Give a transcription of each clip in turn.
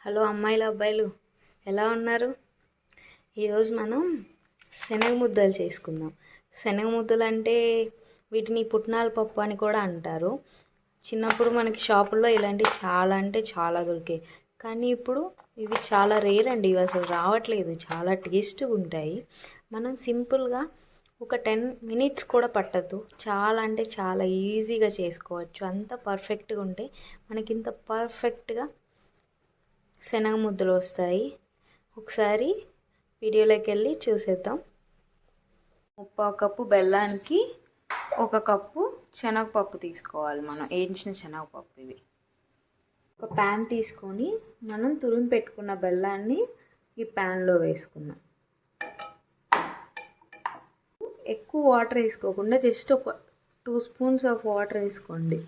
Hello అమ్మాయిలు అబ్బాయిలు ఎలా ఉన్నారు? ఈరోజు మనం శనగ ముద్దలు చేసుకుందాం. శనగ ముద్దలు అంటే వీటిని పుట్నాల పప్పు అని కూడా అంటారు. చిన్నప్పుడు మనకి షాపుల్లో ఇలాంటివి చాలా అంటే చాలా దొరికాయి. కానీ ఇప్పుడు ఇవి చాలా రేర్ అండి. ఇవి అసలు రావట్లేదు. చాలా టేస్ట్గా ఉంటాయి. మనం సింపుల్గా ఒక 10 మినిట్స్ కూడా పట్టదు. చాలా అంటే చాలా ఈజీగా చేసుకోవచ్చు. అంత పర్ఫెక్ట్గా ఉంటే మనకి ఇంత పర్ఫెక్ట్గా శనగ ముద్దలు వస్తాయి. ఒకసారి వీడియోలోకి వెళ్ళి చూసేద్దాం. 1/4 కప్పు బెల్లానికి 1 కప్పు శనగపప్పు తీసుకోవాలి. మనం వేయించిన శనగపప్పు. ఇవి ఒక ప్యాన్ తీసుకొని మనం తురిమి పెట్టుకున్న బెల్లాన్ని ఈ ప్యాన్లో వేసుకుందాం. ఎక్కువ వాటర్ వేసుకోకుండా జస్ట్ ఒక 2 స్పూన్స్ ఆఫ్ వాటర్ వేసుకోండి,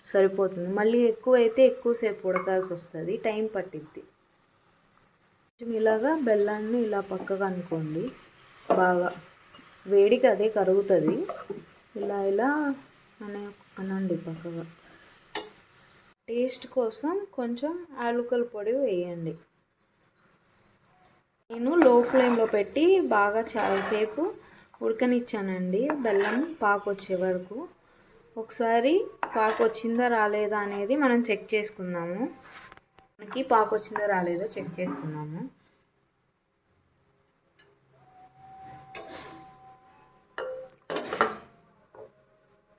సరిపోతుంది. మళ్ళీ ఎక్కువ అయితే ఎక్కువసేపు ఉడకాల్సి వస్తుంది, టైం పట్టిద్ది. కొంచెం ఇలాగా బెల్లాన్ని ఇలా పక్కగా అనుకోండి. బాగా వేడికి అదే కరుగుతుంది. ఇలా అనండి పక్కగా. టేస్ట్ కోసం కొంచెం యాలకుల పొడి వేయండి. నేను లో ఫ్లేమ్లో పెట్టి బాగా చాలాసేపు ఉడకనిచ్చానండి. బెల్లం పాకు వచ్చే వరకు. ఒకసారి పాకు వచ్చిందా రాలేదా అనేది మనం చెక్ చేసుకుందాము. మనకి పాకు వచ్చిందో రాలేదో చెక్ చేసుకున్నాము.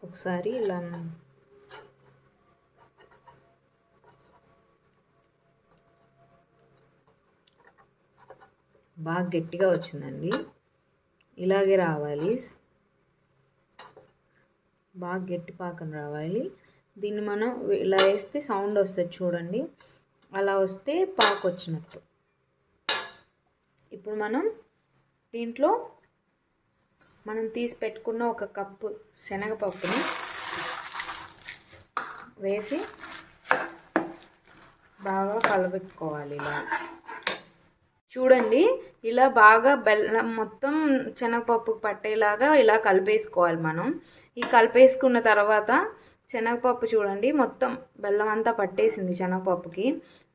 ఒకసారి ఇలా బాగా గట్టిగా వచ్చిందండి. ఇలాగే రావాలి. బాగా గట్టి పాకం రావాలి. దీన్ని మనం ఇలా వేస్తే సౌండ్ వస్తుంది చూడండి. అలా వస్తే పాకు వచ్చినట్టు. ఇప్పుడు మనం దీంట్లో మనం తీసి పెట్టుకున్న 1 కప్పు శనగపప్పుని వేసి బాగా కలబెట్టుకోవాలి. ఇలా చూడండి. ఇలా బాగా బెల్లం మొత్తం శనగపప్పుకు పట్టేలాగా ఇలా కలిపేసుకోవాలి మనం. ఈ కలిపేసుకున్న తర్వాత శనగపప్పు చూడండి మొత్తం బెల్లం అంతా పట్టేసింది శనగపప్పుకి.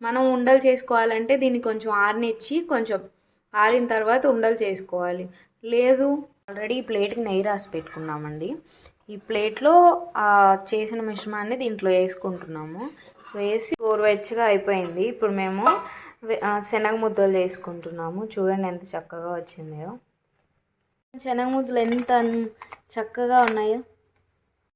మనం ఉండలు చేసుకోవాలంటే దీన్ని కొంచెం ఆరనిచ్చి కొంచెం ఆరిన తర్వాత ఉండలు చేసుకోవాలి. లేదు ఆల్రెడీ ఈ ప్లేట్కి నెయ్యి రాసి పెట్టుకున్నామండి. ఈ ప్లేట్లో చేసిన మిశ్రమాన్ని దీంట్లో వేసుకుంటున్నాము. వేసి గోరువెచ్చగా అయిపోయింది. ఇప్పుడు మేము శనగ ముద్దలు చేసుకుంటున్నాము. చూడండి ఎంత చక్కగా వచ్చిందో. శనగ ముద్దలు ఎంత చక్కగా ఉన్నాయో.